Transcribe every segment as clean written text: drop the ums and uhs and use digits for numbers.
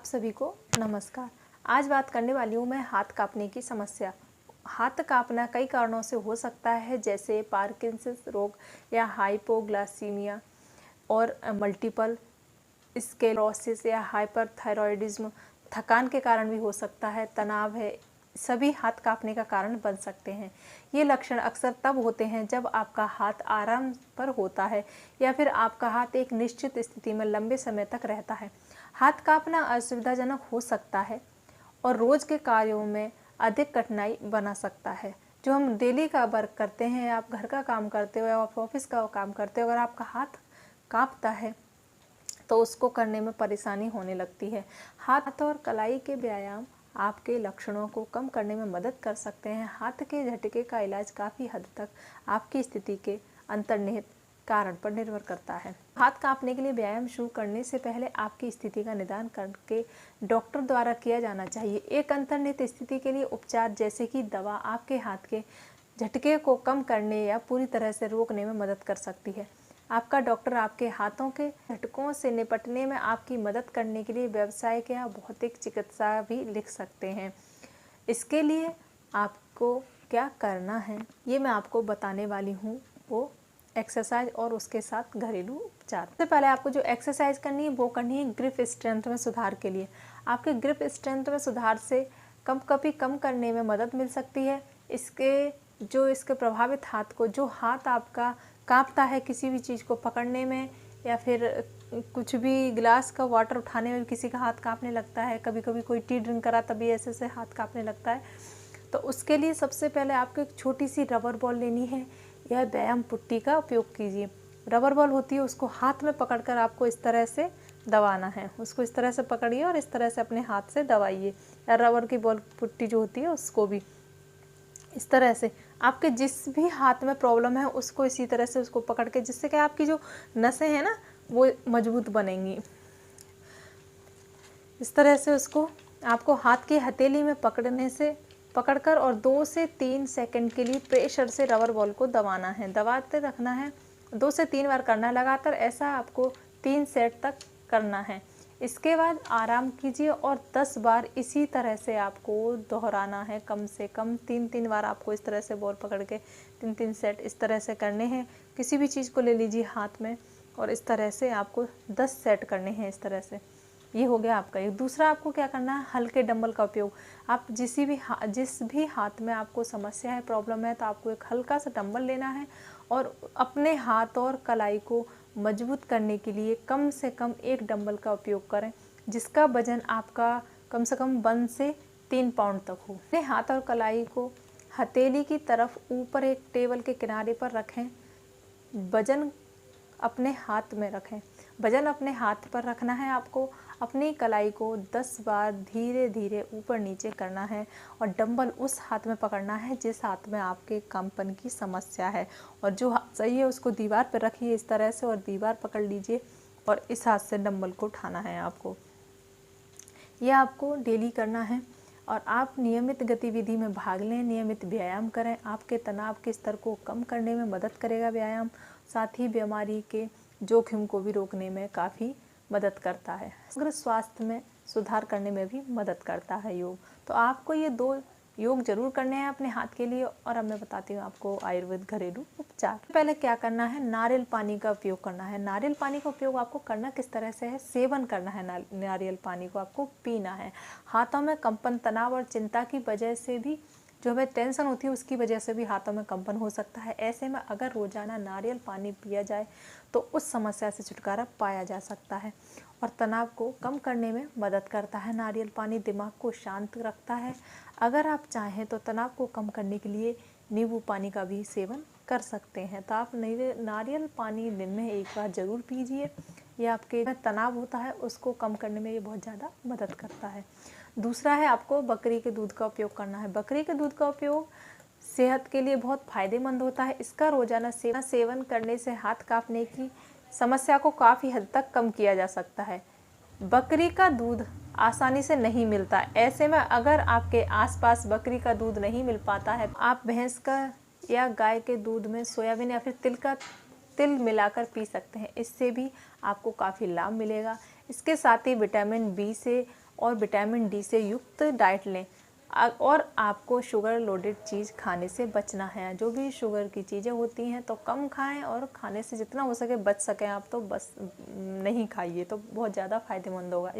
आप सभी को नमस्कार। आज बात करने वाली हूँ मैं हाथ कांपने की समस्या। हाथ कांपना कई कारणों से हो सकता है, जैसे पार्किंसंस रोग या हाइपोग्लाइसीमिया और मल्टीपल स्क्लेरोसिस या हाइपरथायरॉयडिज्म। थकान के कारण भी हो सकता है, तनाव है, सभी हाथ कांपने का कारण बन सकते हैं। ये लक्षण अक्सर तब होते हैं जब आपका हाथ आराम पर होता है या फिर आपका हाथ एक निश्चित स्थिति में लंबे समय तक रहता है। हाथ कांपना असुविधाजनक हो सकता है और रोज के कार्यों में अधिक कठिनाई बना सकता है। जो हम डेली का वर्क करते हैं, आप घर का काम करते हो या आप ऑफिस का काम करते हो, अगर आपका हाथ कांपता है तो उसको करने में परेशानी होने लगती है। हाथ और कलाई के व्यायाम आपके लक्षणों को कम करने में मदद कर सकते हैं। हाथ के झटके का इलाज काफ़ी हद तक आपकी स्थिति के अंतर्निहित कारण पर निर्भर करता है। हाथ कांपने के लिए व्यायाम शुरू करने से पहले आपकी स्थिति का निदान करके डॉक्टर द्वारा किया जाना चाहिए। एक अंतर्निहित स्थिति के लिए उपचार जैसे कि दवा आपके हाथ के झटके को कम करने या पूरी तरह से रोकने में मदद कर सकती है। आपका डॉक्टर आपके हाथों के झटकों से निपटने में आपकी मदद करने के लिए व्यावसायिक या भौतिक चिकित्सा भी लिख सकते हैं। इसके लिए आपको क्या करना है ये मैं आपको बताने वाली हूँ, वो एक्सरसाइज और उसके साथ घरेलू उपचार। सबसे पहले आपको जो एक्सरसाइज करनी है वो करनी है ग्रिप स्ट्रेंथ में सुधार के लिए। आपके ग्रिप स्ट्रेंथ में सुधार से कंपकपी कम करने में मदद मिल सकती है। इसके प्रभावित हाथ को, जो हाथ आपका कांपता है किसी भी चीज़ को पकड़ने में या फिर कुछ भी गिलास का वाटर उठाने में, किसी का हाथ कांपने लगता है, कभी कभी कोई टी ड्रिंक करा तभी ऐसे हाथ कांपने लगता है, तो उसके लिए सबसे पहले आपको एक छोटी सी रबर बॉल लेनी है या व्यायाम पुट्टी का उपयोग कीजिए। रबर बॉल होती है, उसको हाथ में पकड़कर आपको इस तरह से दबाना है। उसको इस तरह से पकड़िए और इस तरह से अपने हाथ से दबाइए, या रबर की बॉल पुट्टी जो होती है उसको भी इस तरह से। आपके जिस भी हाथ में प्रॉब्लम है उसको इसी तरह से उसको पकड़ के, जिससे कि आपकी जो नसें हैं ना वो मजबूत बनेंगी। इस तरह से उसको आपको हाथ की हथेली में पकड़कर और 2 से 3 सेकंड के लिए प्रेशर से रबर बॉल को दबाना है, दबाते रखना है। 2 से 3 बार करना है लगातार, ऐसा आपको 3 सेट तक करना है। इसके बाद आराम कीजिए और 10 बार इसी तरह से आपको दोहराना है। कम से कम 3-3 बार आपको इस तरह से बॉल पकड़ के 3-3 सेट इस तरह से करने हैं। किसी भी चीज़ को ले लीजिए हाथ में और इस तरह से आपको 10 सेट करने हैं इस तरह से। ये हो गया आपका एक। दूसरा आपको क्या करना है, हल्के डंबल का उपयोग। आप जिस भी हाथ में आपको समस्या है, प्रॉब्लम है, तो आपको एक हल्का सा डंबल लेना है और अपने हाथ और कलाई को मजबूत करने के लिए कम से कम एक डंबल का उपयोग करें, जिसका वजन आपका कम से कम 1 से 3 पाउंड तक हो। अपने हाथ और कलाई को हथेली की तरफ ऊपर एक टेबल के किनारे पर रखें। वजन अपने हाथ में रखें, वजन अपने हाथ पर रखना है। आपको अपनी कलाई को 10 बार धीरे धीरे ऊपर नीचे करना है और डंबल उस हाथ में पकड़ना है जिस हाथ में आपके कंपन की समस्या है, और जो हाथ सही है उसको दीवार पर रखिए इस तरह से और दीवार पकड़ लीजिए और इस हाथ से डंबल को उठाना है आपको। यह आपको डेली करना है और आप नियमित गतिविधि में भाग लें, नियमित व्यायाम करें। आपके तनाव के स्तर को कम करने में मदद करेगा व्यायाम, साथ ही बीमारी के जोखिम को भी रोकने में काफ़ी मदद करता है। समग्र स्वास्थ्य में सुधार करने में भी मदद करता है योग। तो आपको ये 2 योग जरूर करने हैं अपने हाथ के लिए। और अब मैं बताती हूँ आपको आयुर्वेद घरेलू उपचार। पहले क्या करना है, नारियल पानी का उपयोग करना है। नारियल पानी का उपयोग आपको करना किस तरह से है, सेवन करना है। नारियल पानी को आपको पीना है। हाथों में कंपन, तनाव और चिंता की वजह से भी, जो हमें टेंशन होती है उसकी वजह से भी हाथों में कंपन हो सकता है। ऐसे में अगर रोजाना नारियल पानी पिया जाए तो उस समस्या से छुटकारा पाया जा सकता है और तनाव को कम करने में मदद करता है। नारियल पानी दिमाग को शांत रखता है। अगर आप चाहें तो तनाव को कम करने के लिए नींबू पानी का भी सेवन कर सकते हैं। तो आप नारियल पानी दिन में 1 बार ज़रूर पीजिए। ये आपके तनाव होता है उसको कम करने में ये बहुत ज़्यादा मदद करता है। दूसरा है, आपको बकरी के दूध का उपयोग करना है। बकरी के दूध का उपयोग सेहत के लिए बहुत फायदेमंद होता है। इसका रोजाना सेवन करने से हाथ कांपने की समस्या को काफ़ी हद तक कम किया जा सकता है। बकरी का दूध आसानी से नहीं मिलता, ऐसे में अगर आपके आसपास बकरी का दूध नहीं मिल पाता है, आप भैंस का या गाय के दूध में सोयाबीन या फिर तिल मिलाकर पी सकते हैं। इससे भी आपको काफ़ी लाभ मिलेगा। इसके साथ ही विटामिन बी से और विटामिन डी से युक्त डाइट लें। और आपको शुगर लोडेड चीज़ खाने से बचना है। जो भी शुगर की चीज़ें होती हैं तो कम खाएं, और खाने से जितना हो सके बच सकें आप तो बस नहीं खाइए, तो बहुत ज़्यादा फ़ायदेमंद होगा।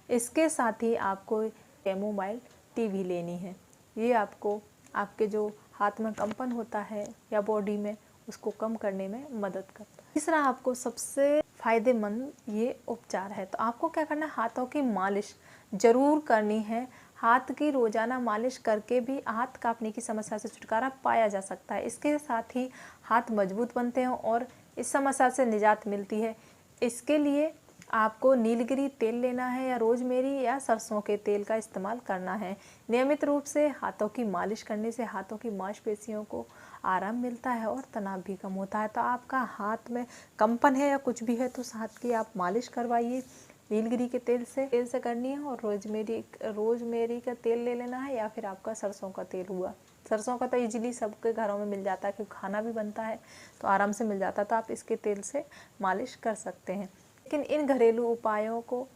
इसके साथ ही आपको कैमोमाइल टी भी लेनी है। ये आपको आपके जो हाथ में कंपन होता है या बॉडी में, उसको कम करने में मदद करता है। तीसरा आपको सबसे फ़ायदेमंद ये उपचार है। तो आपको क्या करना है, हाथों की मालिश ज़रूर करनी है। हाथ की रोज़ाना मालिश करके भी हाथ कांपने की समस्या से छुटकारा पाया जा सकता है। इसके साथ ही हाथ मजबूत बनते हैं और इस समस्या से निजात मिलती है। इसके लिए आपको नीलगिरी तेल लेना है या रोजमेरी या सरसों के तेल का इस्तेमाल करना है। नियमित रूप से हाथों की मालिश करने से हाथों की मांसपेशियों को आराम मिलता है और तनाव भी कम होता है। तो आपका हाथ में कंपन है या कुछ भी है तो उस हाथ की आप मालिश करवाइए। नीलगिरी के तेल से करनी है, और रोजमेरी का तेल ले लेना है, या फिर आपका सरसों का तेल हुआ। सरसों का तो इजीली सबके घरों में मिल जाता है, क्योंकि खाना भी बनता है तो आराम से मिल जाता है, तो आप इसके तेल से मालिश कर सकते हैं। लेकिन इन घरेलू उपायों को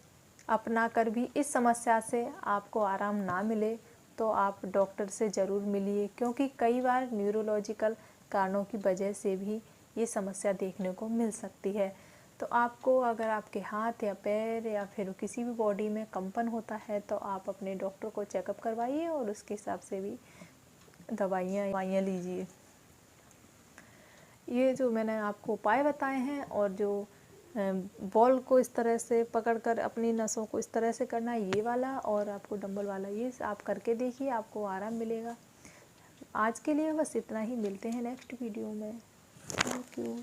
अपना कर भी इस समस्या से आपको आराम ना मिले तो आप डॉक्टर से ज़रूर मिलिए, क्योंकि कई बार न्यूरोलॉजिकल कारणों की वजह से भी ये समस्या देखने को मिल सकती है। तो आपको अगर आपके हाथ या पैर या फिर किसी भी बॉडी में कंपन होता है तो आप अपने डॉक्टर को चेकअप करवाइए और उसके हिसाब से भी दवाइयाँ लीजिए। ये जो मैंने आपको उपाय बताए हैं, और जो बॉल को इस तरह से पकड़कर अपनी नसों को इस तरह से करना है, ये वाला, और आपको डंबल वाला, ये आप करके देखिए, आपको आराम मिलेगा। आज के लिए बस इतना ही, मिलते हैं नेक्स्ट वीडियो में। Thank you.